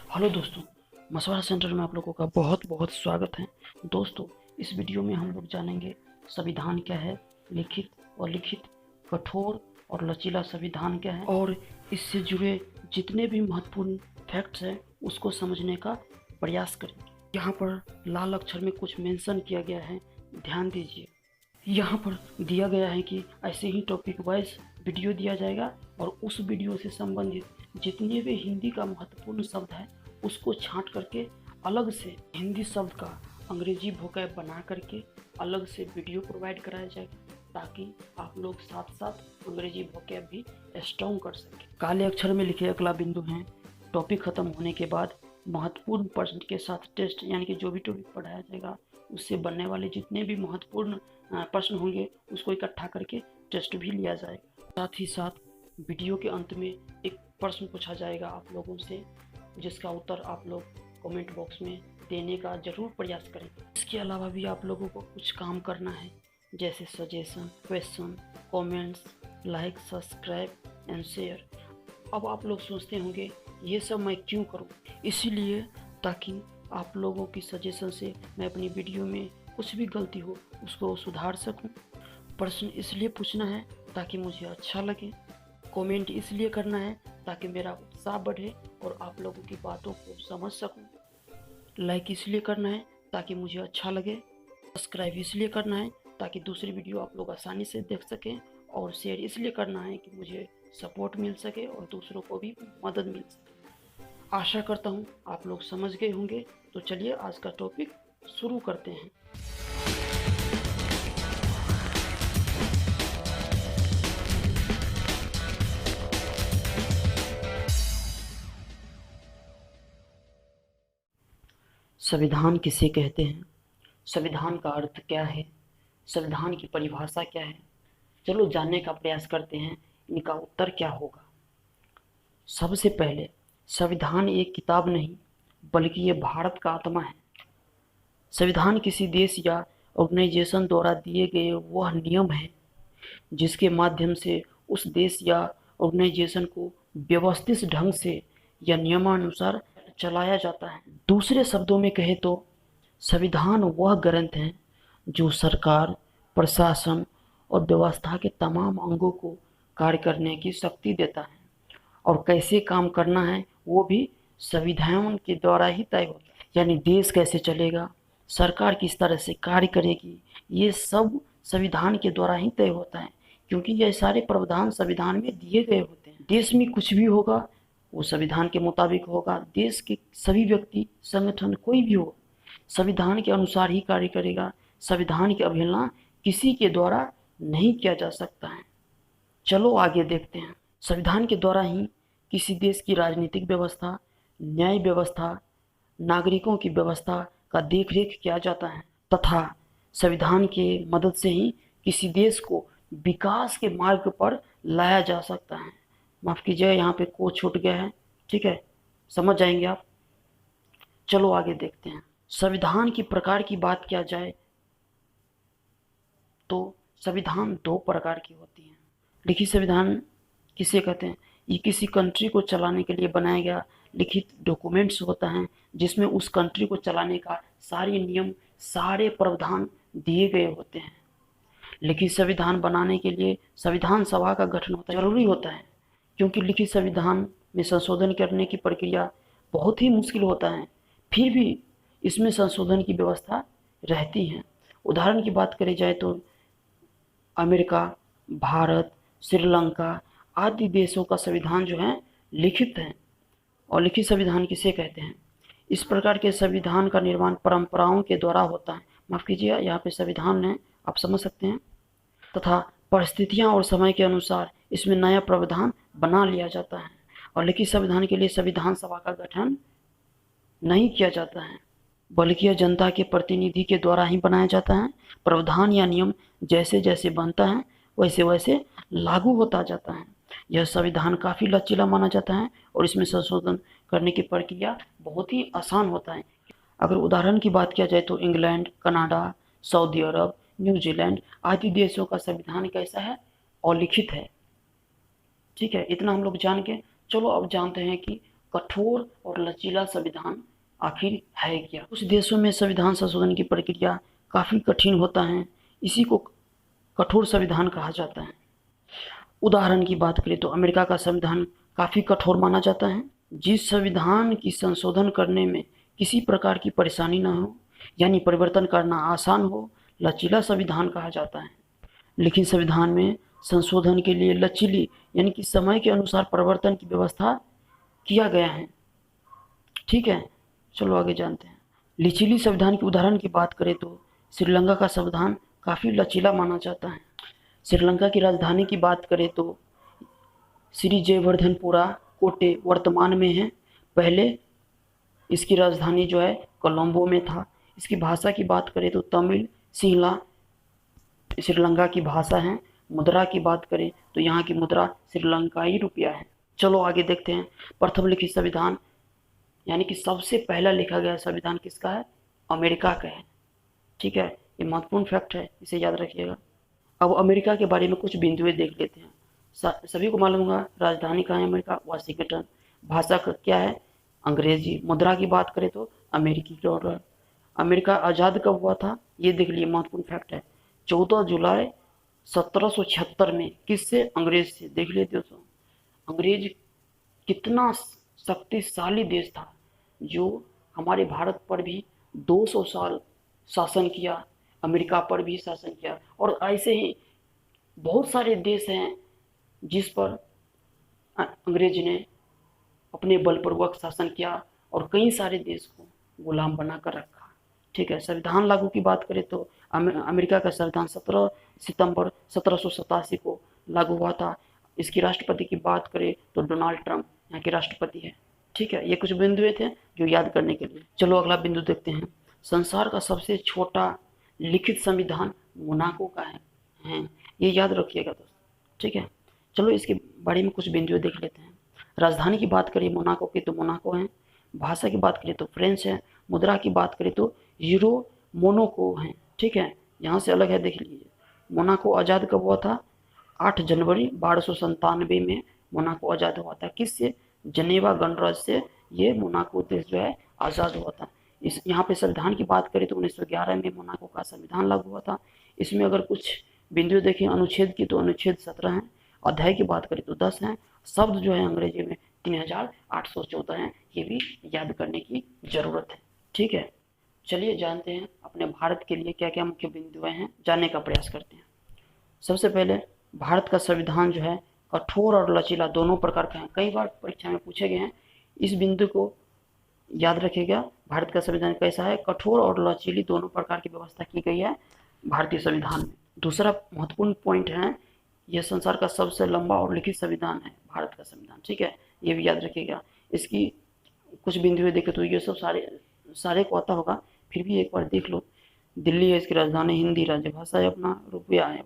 Hello दोस्तों, मशवरा centre में आप लोगों का बहुत बहुत स्वागत है। दोस्तों, इस वीडियो में हम लोग जानेंगे संविधान क्या है, लिखित और लिखित, कठोर और लचीला संविधान क्या है और इससे जुड़े जितने भी महत्वपूर्ण फैक्ट्स हैं उसको समझने का प्रयास करेंगे। यहाँ पर लाल अक्षर में कुछ मेंशन किया गया है, ध्यान दीजिए। यहाँ पर दिया गया है कि ऐसे ही टॉपिक वाइज वीडियो दिया जाएगा और उस वीडियो से संबंधित जितने भी हिंदी का महत्वपूर्ण शब्द है उसको छांट करके अलग से हिंदी शब्द का अंग्रेजी वोकैब बना करके अलग से वीडियो प्रोवाइड कराया जाएगा, ताकि आप लोग साथ साथ अंग्रेजी वोकैब भी स्ट्रॉन्ग कर सकें। काले अक्षर में लिखे अगला बिंदु है, टॉपिक खत्म होने के बाद महत्वपूर्ण प्रश्न के साथ टेस्ट, यानी कि जो भी टॉपिक पढ़ाया जाएगा उससे बनने वाले जितने भी महत्वपूर्ण प्रश्न होंगे उसको इकट्ठा करके टेस्ट भी लिया जाएगा। साथ ही साथ वीडियो के अंत में एक प्रश्न पूछा जाएगा आप लोगों से, जिसका उत्तर आप लोग कमेंट बॉक्स में देने का ज़रूर प्रयास करें। इसके अलावा भी आप लोगों को कुछ काम करना है, जैसे suggestion, question, comments, like, subscribe and share. अब आप लोग सोचते होंगे ये सब मैं क्यों करूं? इसीलिए ताकि आप लोगों की सजेशन से मैं अपनी वीडियो में कुछ भी गलती हो उसको सुधार सकूं। प्रश्न इसलिए पूछना है ताकि मुझे अच्छा लगे, कमेंट इसलिए करना है ताकि मेरा उत्साह बढ़े और आप लोगों की बातों को समझ सकूं, लाइक इसलिए करना है ताकि मुझे अच्छा लगे, सब्सक्राइब इसलिए करना है ताकि दूसरी वीडियो आप लोग आसानी से देख सकें, और शेयर इसलिए करना है कि मुझे सपोर्ट मिल सके और दूसरों को भी मदद मिल सके। आशा करता हूँ आप लोग समझ गए होंगे। तो चलिए आज का टॉपिक शुरू करते हैं। संविधान किसे कहते हैं? संविधान का अर्थ क्या है? संविधान की परिभाषा क्या है? चलो जानने का प्रयास करते हैं इनका उत्तर क्या होगा। सबसे पहले, संविधान एक किताब नहीं बल्कि ये भारत का आत्मा है। संविधान किसी देश या ऑर्गेनाइजेशन द्वारा दिए गए वह नियम है जिसके माध्यम से उस देश या ऑर्गेनाइजेशन को व्यवस्थित ढंग से या नियमानुसार चलाया जाता है। दूसरे शब्दों में कहे तो संविधान वह ग्रंथ है जो सरकार, प्रशासन और व्यवस्था के तमाम अंगों को कार्य करने की शक्ति देता है, और कैसे काम करना है वो भी संविधान के द्वारा ही तय होता है। यानी देश कैसे चलेगा, सरकार किस तरह से कार्य करेगी, ये सब संविधान के द्वारा ही तय होता है, क्योंकि ये सारे प्रावधान संविधान में दिए गए होते हैं। देश में कुछ भी होगा वो संविधान के मुताबिक होगा। देश के सभी व्यक्ति, संगठन, कोई भी हो, संविधान के अनुसार ही कार्य करेगा। संविधान की अवहेलना किसी के द्वारा नहीं किया जा सकता है। चलो आगे देखते हैं। संविधान के द्वारा ही किसी देश की राजनीतिक व्यवस्था, न्याय व्यवस्था, नागरिकों की व्यवस्था का देखरेख किया जाता है, तथा संविधान के मदद से ही किसी देश को विकास के मार्ग पर लाया जा सकता है। माफ़ कीजिए, यहाँ पे को छूट गया है, ठीक है, समझ जाएंगे आप। चलो आगे देखते हैं। संविधान की प्रकार की बात किया जाए तो संविधान दो प्रकार की होती हैं। लिखित संविधान किसे कहते हैं? ये किसी कंट्री को चलाने के लिए बनाया गया लिखित डॉक्यूमेंट्स होता है, जिसमें उस कंट्री को चलाने का सारे नियम, सारे प्रावधान दिए गए होते हैं। लिखित संविधान बनाने के लिए संविधान सभा का गठन होता है, जरूरी होता है, क्योंकि लिखित संविधान में संशोधन करने की प्रक्रिया बहुत ही मुश्किल होता है, फिर भी इसमें संशोधन की व्यवस्था रहती है। उदाहरण की बात करी जाए तो अमेरिका, भारत, श्रीलंका आदि देशों का संविधान जो है लिखित है। और लिखित संविधान किसे कहते हैं? इस प्रकार के संविधान का निर्माण परंपराओं के द्वारा होता है। माफ़ कीजिए, यहाँ पे संविधान है, आप समझ सकते हैं, तथा परिस्थितियाँ और समय के अनुसार इसमें नया प्रावधान बना लिया जाता है। और लिखित संविधान के लिए संविधान सभा का गठन नहीं किया जाता है, बल्कि यह जनता के प्रतिनिधि के द्वारा ही बनाया जाता है। प्रावधान या नियम जैसे जैसे बनता है वैसे वैसे लागू होता जाता है। यह संविधान काफ़ी लचीला माना जाता है और इसमें संशोधन करने की प्रक्रिया बहुत ही आसान होता है। अगर उदाहरण की बात किया जाए तो इंग्लैंड, कनाडा, सऊदी अरब, न्यूजीलैंड आदि देशों का संविधान कैसा है? अलिखित है। ठीक है, इतना हम लोग जान के चलो अब जानते हैं कि कठोर और लचीला संविधान आखिर है क्या? कुछ देशों में संविधान संशोधन की प्रक्रिया काफ़ी कठिन होता है, इसी को कठोर संविधान कहा जाता है। उदाहरण की बात करें तो अमेरिका का संविधान काफ़ी कठोर माना जाता है। जिस संविधान की संशोधन करने में किसी प्रकार की परेशानी न हो, यानी परिवर्तन करना आसान हो, लचीला संविधान कहा जाता है। लेकिन संविधान में संशोधन के लिए लचीली यानी कि समय के अनुसार परिवर्तन की व्यवस्था किया गया है। ठीक है, चलो आगे जानते हैं। लचीली संविधान के उदाहरण की बात करें तो श्रीलंका का संविधान काफ़ी लचीला माना जाता है। श्रीलंका की राजधानी की बात करें तो श्री जयवर्धनपुरा कोटे वर्तमान में है। पहले इसकी राजधानी जो है कोलंबो में था। इसकी भाषा की बात करें तो तमिल सिंहला श्रीलंका की भाषा है। मुद्रा की बात करें तो यहाँ की मुद्रा श्रीलंकाई रुपया है। चलो आगे देखते हैं। प्रथम लिखित संविधान यानी कि सबसे पहला लिखा गया संविधान किसका है? अमेरिका का है। ठीक है, ये महत्वपूर्ण फैक्ट है, इसे याद रखिएगा। अब अमेरिका के बारे में कुछ बिंदुएं देख लेते हैं। सभी को मालूम होगा राजधानी कहाँ है अमेरिका? वाशिंगटन। भाषा क्या है? अंग्रेजी। मुद्रा की बात करें तो अमेरिकी डॉलर। अमेरिका आज़ाद कब हुआ था? ये देख लिए, महत्वपूर्ण फैक्ट है। 14 जुलाई 1776 में। किससे? अंग्रेज से। देख लिए दोस्तों, अंग्रेज कितना शक्तिशाली देश था जो हमारे भारत पर भी 200 साल शासन किया, अमेरिका पर भी शासन किया, और ऐसे ही बहुत सारे देश हैं जिस पर अंग्रेज ने अपने बलपूर्वक शासन किया और कई सारे देश को गुलाम बनाकर रखा। ठीक है, संविधान लागू की बात करें तो अमेरिका का संविधान 17 सितंबर 1787 को लागू हुआ था। इसकी राष्ट्रपति की बात करें तो डोनाल्ड ट्रंप यहाँ के राष्ट्रपति है। ठीक है, ये कुछ बिंदुएं थे जो याद करने के लिए। चलो अगला बिंदु देखते हैं। संसार का सबसे छोटा लिखित संविधान मोनाको का है। ये याद रखिएगा दोस्तों। ठीक है, चलो इसके बारे में कुछ बिंदुएं देख लेते हैं। राजधानी की बात करें मोनाको की तो मोनाको है। भाषा की बात करें तो फ्रेंच है। मुद्रा की बात करें तो यूरो मोनाको है। ठीक है, यहाँ से अलग है, देख लीजिए। मोनाको आज़ाद कब हुआ था? 8 जनवरी 1297 में मोनाको आज़ाद हुआ था। किससे? जनेवा गणराज्य से ये मोनाको देश जो है आज़ाद हुआ था। इस यहाँ पे संविधान की बात करें तो 1911 में मोनाको का संविधान लागू हुआ था। इसमें अगर कुछ बिंदु देखें अनुच्छेद की तो अनुच्छेद 17 है। अध्याय की बात करें तो 10 है। शब्द जो है अंग्रेजी में 3814 हैं। ये भी याद करने की ज़रूरत है। ठीक है, चलिए जानते हैं अपने भारत के लिए क्या क्या मुख्य बिंदुएं हैं, जानने का प्रयास करते हैं। सबसे पहले भारत का संविधान जो है कठोर और लचीला दोनों प्रकार का है। कई बार परीक्षा में पूछे गए हैं, इस बिंदु को याद रखिएगा। भारत का संविधान कैसा है? कठोर और लचीली दोनों प्रकार की व्यवस्था की गई है भारतीय संविधान में। दूसरा महत्वपूर्ण पॉइंट है, यह संसार का सबसे लंबा और लिखित संविधान है भारत का संविधान। ठीक है, ये भी याद रखिएगा। इसकी कुछ बिंदुएं देखें तो ये सब सारे को आता होगा, फिर भी एक बार देख लो। दिल्ली है इसकी राजधानी, हिंदी राज्य भाषा है, अपना रुपया है,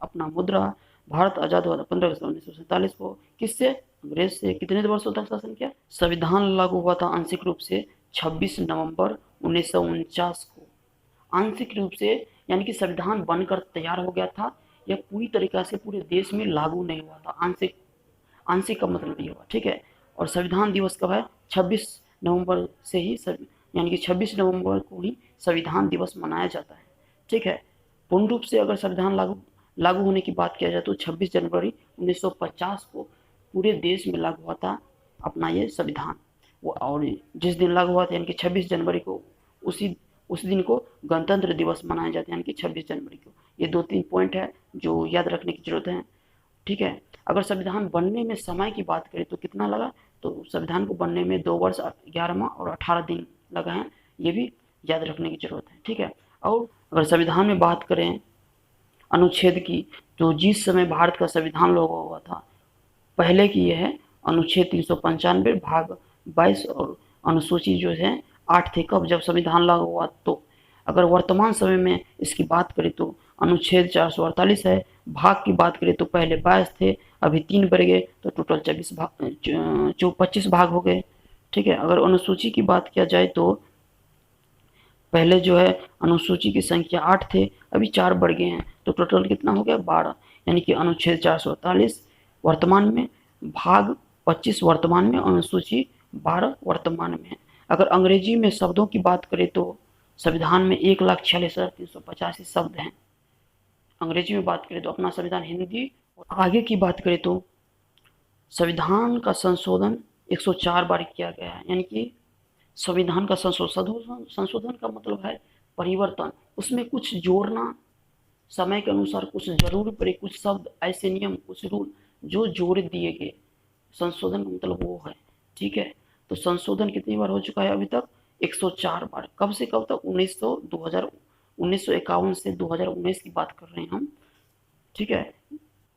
अपना मुद्रा। भारत आज़ाद हुआ था 15 अगस्त 1947 को। किससे? अंग्रेज से। कितने वर्षों तक शासन किया? संविधान लागू हुआ था आंशिक रूप से 26 नवंबर 1949 को। आंशिक रूप से यानी कि संविधान बनकर तैयार हो गया था, यह पूरी तरीक़ा से पूरे देश में लागू नहीं हुआ था। आंशिक का मतलब ये हुआ। ठीक है, और संविधान दिवस कब है? 26 नवंबर से ही यानी कि 26 नवंबर को ही संविधान दिवस मनाया जाता है। ठीक है, पूर्ण रूप से अगर संविधान लागू होने की बात किया जाए तो 26 जनवरी 1950 को पूरे देश में लागू हुआ था अपना ये संविधान। वो और जिस दिन लागू हुआ था यानी कि 26 जनवरी को, उस दिन को गणतंत्र दिवस मनाया जाता है यानी कि 26 जनवरी को। ये 2-3 पॉइंट है जो याद रखने की जरूरत है। ठीक है, अगर संविधान बनने में समय की बात करें तो कितना लगा? तो संविधान को बनने में 2 वर्ष 11 माह और 18 दिन लगा है, ये भी याद रखने की जरूरत है। ठीक है, और अगर संविधान में बात करें अनुच्छेद की तो जिस समय भारत का संविधान लागू हुआ था पहले की यह है अनुच्छेद 395 भाग 22 और अनुसूची जो है 8 थे कब? जब संविधान लागू हुआ। तो अगर वर्तमान समय में इसकी बात करें तो अनुच्छेद 448 है। भाग की बात करें तो पहले 22 थे, अभी 3 बढ़ गए, तो टोटल 25 भाग हो गए। ठीक है, अगर अनुसूची की बात किया जाए तो पहले जो है अनुसूची की संख्या 8 थे, अभी 4 बढ़ गए हैं, तो टोटल कितना हो गया? 12। यानी कि अनुच्छेद 448 वर्तमान में, भाग 25 वर्तमान में, अनुसूची 12 वर्तमान में है। अगर अंग्रेजी में शब्दों की बात करें तो संविधान में 1,46,385 शब्द हैं। अंग्रेजी में बात करें तो अपना संविधान हिंदी, और आगे की बात करें तो संविधान का संशोधन 104 बार किया गया है। यानी कि संविधान का संशोधन का मतलब है परिवर्तन, उसमें कुछ जोड़ना, समय के अनुसार कुछ जरूर पड़े, कुछ शब्द, ऐसे नियम, कुछ रूल जो जोड़ दिए गए। संशोधन का मतलब वो है। ठीक है, तो संशोधन कितनी बार हो चुका है अभी तक? 104 बार। कब से कब तक? 1951 से 2019 की बात कर रहे हैं हम। ठीक है,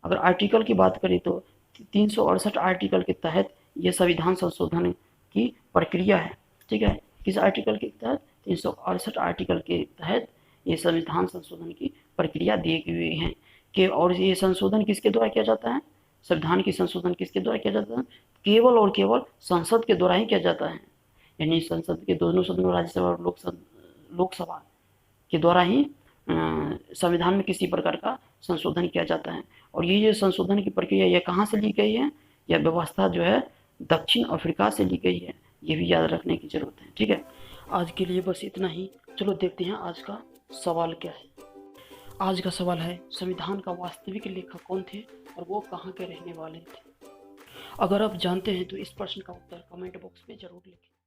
अगर आर्टिकल की बात करें तो 368 आर्टिकल के तहत ये संविधान संशोधन की प्रक्रिया है। ठीक है, किस आर्टिकल के तहत? 368 आर्टिकल के तहत ये संविधान संशोधन की प्रक्रिया दी गई है कि, और ये संशोधन किसके द्वारा किया जाता है? संविधान की संशोधन किसके द्वारा किया जाता है? केवल और केवल संसद के द्वारा ही किया जाता है। यानी संसद के दोनों सदनों, राज्यसभा और लोकसभा के द्वारा ही संविधान में किसी प्रकार का संशोधन किया जाता है। और ये संशोधन की प्रक्रिया ये कहाँ से ली गई है? यह व्यवस्था जो है दक्षिण अफ्रीका से ली गई है। ये भी याद रखने की जरूरत है। ठीक है, आज के लिए बस इतना ही। चलो देखते हैं आज का सवाल क्या है। आज का सवाल है, संविधान का वास्तविक लेखक कौन थे और वो कहाँ के रहने वाले थे? अगर आप जानते हैं तो इस प्रश्न का उत्तर कमेंट बॉक्स में जरूर लिखें।